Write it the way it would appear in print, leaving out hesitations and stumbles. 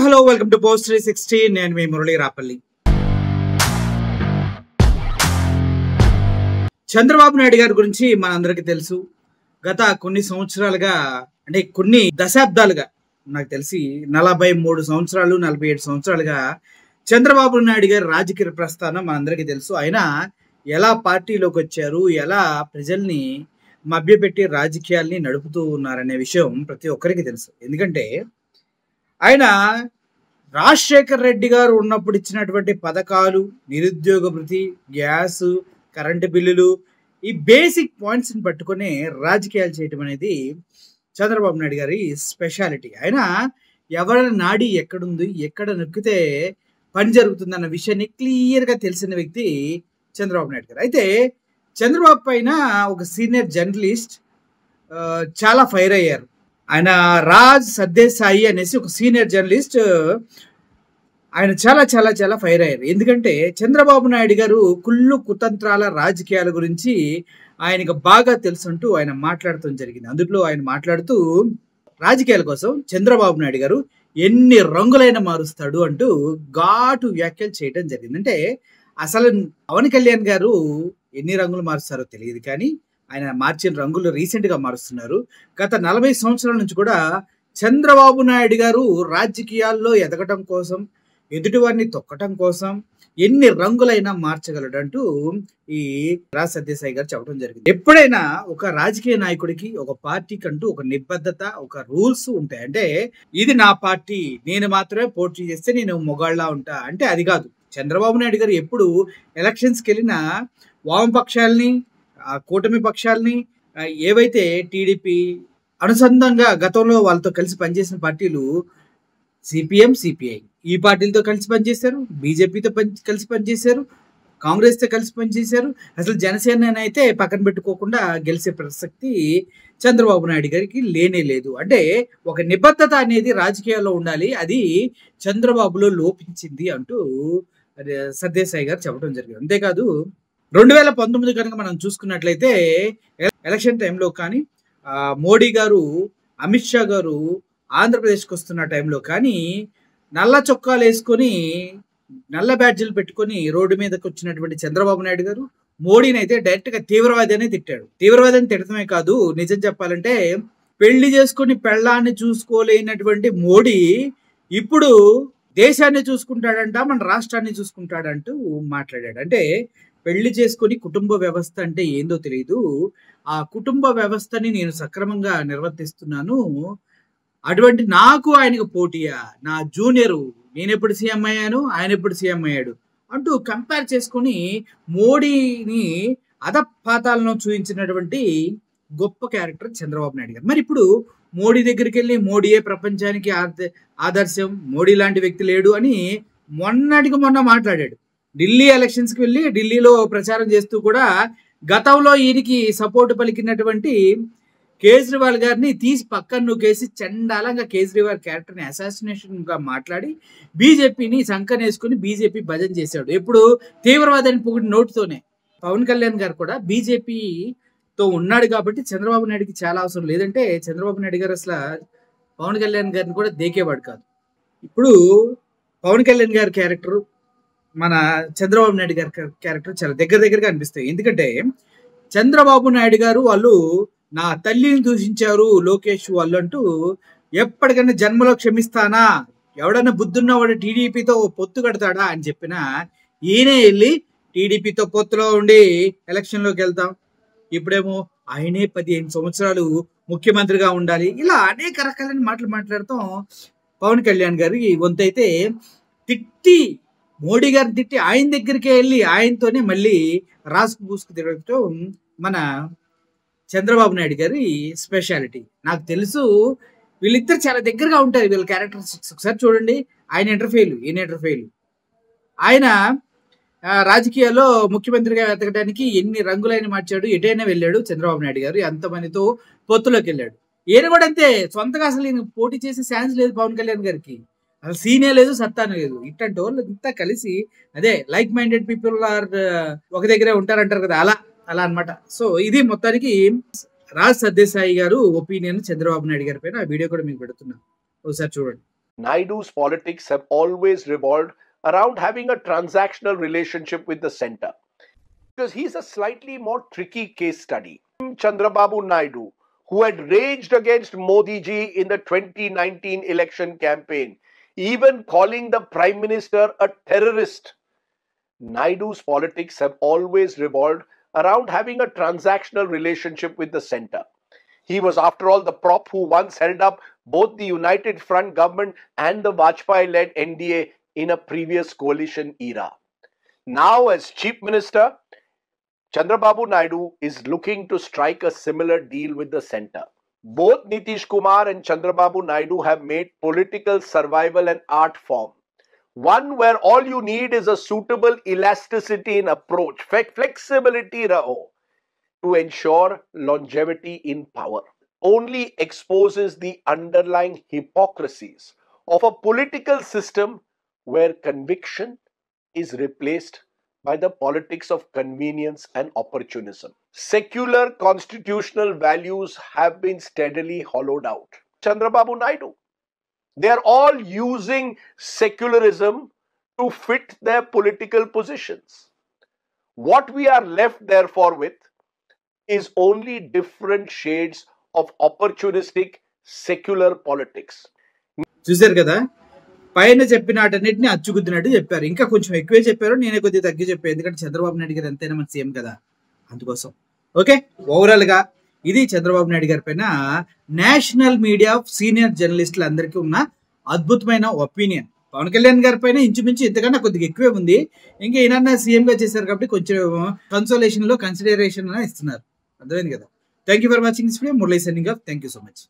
Hello welcome to post 360. నేను మీ మురళీ రాపల్లి. చంద్రబాబు నాయుడు గారి గురించి మనందరికీ తెలుసు. గత కొన్ని సంవత్సరాలుగా అంటే కొన్ని దశాబ్దాలుగా నాకు తెలిసి 43 సంవత్సరాలు 47 సంవత్సరాలుగా చంద్రబాబు నాయుడు గారి రాజకీయ ప్రస్థానం మనందరికీ తెలుసు. ఆయన ఎలా పార్టీలోకి వచ్చారు, ఎలా ప్రజల్ని మభ్యపెట్టి రాజకీయాల్ని నడుపుతూ ఉన్నారనే విషయం ప్రతి ఒక్కరికి తెలుసు. ఎందుకంటే ఆయన రాజశేఖర్ రెడ్డి గారు ఉన్నప్పుడు ఇచ్చినటువంటి పథకాలు, నిరుద్యోగ భృతి, గ్యాస్, కరెంటు బిల్లులు, ఈ బేసిక్ పాయింట్స్ని పట్టుకొని రాజకీయాలు చేయటం అనేది చంద్రబాబు నాయుడు గారి స్పెషాలిటీ. ఆయన ఎవరి నాడి ఎక్కడుంది, ఎక్కడ నొక్కితే పని జరుగుతుందన్న విషయాన్ని క్లియర్గా తెలిసిన వ్యక్తి చంద్రబాబు నాయుడు గారు. అయితే చంద్రబాబు పైన ఒక సీనియర్ జర్నలిస్ట్ చాలా ఫైర్ అయ్యారు. ఆయన రాజ్ సర్దేశాయి అనేసి ఒక సీనియర్ జర్నలిస్ట్ ఆయన చాలా చాలా చాలా ఫైర్ అయ్యారు. ఎందుకంటే చంద్రబాబు నాయుడు గారు కుళ్ళు కుతంత్రాల రాజకీయాల గురించి ఆయనకు బాగా తెలుసుంటూ ఆయన మాట్లాడటం జరిగింది. అందులో ఆయన మాట్లాడుతూ రాజకీయాల కోసం చంద్రబాబు నాయుడు గారు ఎన్ని రంగులైన మారుస్తాడు అంటూ ఘాటు వ్యాఖ్యలు చేయడం జరిగింది. అంటే అసలు పవన్ కళ్యాణ్ గారు ఎన్ని రంగులు మారుస్తారో తెలియదు, కానీ ఆయన మార్చిన రంగులు రీసెంట్గా మారుస్తున్నారు. గత 40 సంవత్సరాల నుంచి కూడా చంద్రబాబు నాయుడు గారు రాజకీయాల్లో ఎదగటం కోసం, ఎదుటివారిని తొక్కటం కోసం ఎన్ని రంగులైనా మార్చగలడంటూ ఈ రాజ్ సత్యసాయి గారు చెప్పడం జరిగింది. ఎప్పుడైనా ఒక రాజకీయ నాయకుడికి, ఒక పార్టీకి అంటూ ఒక నిబద్ధత, ఒక రూల్స్ ఉంటాయి. అంటే ఇది నా పార్టీ, నేను మాత్రమే పోటీ చేస్తే నేను మొగాళ్ళ ఉంటా అంటే అది కాదు. చంద్రబాబు నాయుడు గారు ఎప్పుడు ఎలక్షన్స్కి వెళ్ళినా వామపక్షాలని, కూటమి పక్షాలని, ఏవైతే టీడీపీ అనుసంధానంగా గతంలో వాళ్ళతో కలిసి పనిచేసిన పార్టీలు సిపిఎం, సిపిఐ, ఈ పార్టీలతో కలిసి పనిచేశారు, బీజేపీతో కలిసి పనిచేశారు, కాంగ్రెస్తో కలిసి పనిచేశారు. అసలు జనసేన అయితే పక్కన పెట్టుకోకుండా గెలిచే ప్రసక్తి చంద్రబాబు నాయుడు గారికి లేనే లేదు. అంటే ఒక నిబద్ధత అనేది రాజకీయాల్లో ఉండాలి, అది చంద్రబాబులో లోపించింది అంటూ సర్దేశాయి గారు చెప్పడం జరిగింది. అంతేకాదు 2019 కనుక మనం చూసుకున్నట్లయితే ఎలక్షన్ టైంలో కానీ, మోడీ గారు, అమిత్ షా గారు ఆంధ్రప్రదేశ్కి వస్తున్న టైంలో కానీ నల్ల చొక్కాలు వేసుకొని, నల్ల బ్యాడ్జీలు పెట్టుకొని రోడ్డు మీదకి వచ్చినటువంటి చంద్రబాబు నాయుడు గారు మోడీని అయితే డైరెక్ట్గా తీవ్రవాది అనే తిట్టాడు. తీవ్రవాదిని తిట్టడమే కాదు, నిజం చెప్పాలంటే పెళ్లి చేసుకొని పెళ్ళాన్ని చూసుకోలేనటువంటి మోడీ ఇప్పుడు దేశాన్ని చూసుకుంటాడంట, మన రాష్ట్రాన్ని చూసుకుంటాడంటూ మాట్లాడాడు. అంటే పెళ్లి చేసుకొని కుటుంబ వ్యవస్థ అంటే ఏందో తెలియదు, ఆ కుటుంబ వ్యవస్థని నేను సక్రమంగా నిర్వర్తిస్తున్నాను, అటువంటి నాకు ఆయనకు పోటీయా, నా జూనియరు, నేను ఎప్పుడు సీఎం అయ్యాను, ఆయన ఎప్పుడు సీఎం అయ్యాడు అంటూ కంపేర్ చేసుకొని మోడీని అధపాతాలను చూపించినటువంటి గొప్ప క్యారెక్టర్ చంద్రబాబు నాయుడు గారు. మరి ఇప్పుడు మోడీ దగ్గరికి వెళ్ళి మోడీయే ప్రపంచానికి ఆదర్శం, మోడీ లాంటి వ్యక్తి లేడు అని మొన్నటికి మొన్న మాట్లాడాడు. ఢిల్లీ ఎలక్షన్స్కి వెళ్ళి ఢిల్లీలో ప్రచారం చేస్తూ కూడా గతంలో ఈయనకి సపోర్ట్ పలికినటువంటి కేజ్రీవాల్ గారిని తీసి పక్కన నూకేసి చండాలంగా కేజ్రీవాల్ క్యారెక్టర్ని అసాసినేషన్గా మాట్లాడి బీజేపీని సంకనేసుకుని బీజేపీ భజన చేశాడు. ఎప్పుడు తీవ్రవాదాన్ని పొగిడి నోటుతోనే. పవన్ కళ్యాణ్ గారు కూడా బీజేపీతో ఉన్నాడు కాబట్టి చంద్రబాబు నాయుడుకి చాలా అవసరం. లేదంటే చంద్రబాబు నాయుడు గారు అసలు పవన్ కళ్యాణ్ గారిని కూడా దేకేవాడు కాదు. ఇప్పుడు పవన్ కళ్యాణ్ గారి క్యారెక్టర్, మన చంద్రబాబు నాయుడు గారి క్యారెక్టర్ చాలా దగ్గరగా అనిపిస్తాయి. ఎందుకంటే చంద్రబాబు నాయుడు గారు వాళ్ళు నా తల్లిని దూషించారు లోకేష్ వాళ్ళు అంటూ ఎప్పటికైనా జన్మలో క్షమిస్తానా, ఎవడన్నా బుద్ధున్నవాడు టీడీపీతో పొత్తు కడతాడా అని చెప్పినా ఈయనే వెళ్ళి టీడీపీతో పొత్తులో ఉండి ఎలక్షన్లోకి వెళ్తాం, ఇప్పుడేమో ఆయనే 15 సంవత్సరాలు ముఖ్యమంత్రిగా ఉండాలి, ఇలా అనేక రకాలైన మాటలు మాట్లాడతాం పవన్ కళ్యాణ్ గారి వంతైతే తిట్టి, మోడీ గారిని తిట్టి ఆయన దగ్గరికే వెళ్ళి ఆయనతోనే మళ్ళీ రాసుకు పూసుకు తిరగటం మన చంద్రబాబు నాయుడు గారి స్పెషాలిటీ. నాకు తెలుసు వీళ్ళిద్దరు చాలా దగ్గరగా ఉంటారు, వీళ్ళ క్యారెక్టర్స్ ఒకసారి చూడండి. ఆయన ఇంటర్ఫెయిల్, ఈయన ఇంటర్ఫెయిల్. ఆయన రాజకీయాల్లో ముఖ్యమంత్రిగా వెతకడానికి ఎన్ని రంగులైన మార్చాడు, ఎటైనా వెళ్ళాడు చంద్రబాబు నాయుడు గారు, ఎంతమందితో పొత్తులోకి వెళ్ళాడు. ఈయన కూడా అంతే, సొంతగా అసలు ఈయన పోటీ చేసే ఛాన్స్ లేదు పవన్ కళ్యాణ్ గారికి, అసలు సీనే లేదు, సత్తానే లేదు. ఇట్లాంటి వాళ్ళు ఇంతా కలిసి అదే లైక్ మైండెడ్ పీపుల్ ఆర్ ఒక దగ్గరే ఉంటారంటారు కదా, అలా అన్నమాట. సో ఇది మొత్తానికి రాజ్ సర్దేశాయి గారు ఒపీనియన్ చంద్రబాబు నాయుడు గారి పైన. ఆ వీడియో కూడా మీకు పెడుతున్నా, ఒకసారి చూడండి. Naidu's politics have always revolved around having a transactional relationship with the center. Because he's a slightly more tricky case study. Chandrababu Naidu, who had raged against Modi ji in the 2019 election campaign, even calling the Prime Minister a terrorist. Naidu's politics have always revolved around having a transactional relationship with the center. He was, after all, the prop who once held up both the United Front government and the Vajpayee-led NDA in a previous coalition era. Now, as Chief Minister, Chandrababu Naidu is looking to strike a similar deal with the center. Both Nitish Kumar and Chandrababu Naidu have made political survival an art form. One where all you need is a suitable elasticity in approach, flexibility raho, to ensure longevity in power. Only exposes the underlying hypocrisies of a political system where conviction is replaced by the politics of convenience and opportunism. Secular constitutional values have been steadily hollowed out. Chandrababu Naidu, they are all using secularism to fit their political positions. What we are left therefore with is only different shades of opportunistic secular politics. చూశారు కదా, పైన చెప్పినటన్నిటిని అచ్చుగుద్దినట్టు చెప్పారు. ఇంకా కొంచెం ఎక్కువే చెప్పారు, నేనే కొద్దిగా తగ్గి చెప్పాను. ఎందుకంటే చంద్రబాబు నాయుడు గారు ఎంతైనా మన సీఎం కదా, అందుకోసం. ఓకే, ఓవరాల్ గా ఇది చంద్రబాబు నాయుడు గారి పైన నేషనల్ మీడియా సీనియర్ జర్నలిస్టులు అందరికీ ఉన్న అద్భుతమైన ఒపీనియన్. పవన్ కళ్యాణ్ గారి పైన ఇంచుమించు ఇంతకన్నా కొద్దిగా ఎక్కువే ఉంది. ఇంకా ఈయన సీఎం గా చేశారు కాబట్టి కొంచెం కన్సోలేషన్ లో కన్సిడరేషన్ ఇస్తున్నారు. అర్థమైంది కదా. Thank you for watching this video. Murali signing off. Thank you so much.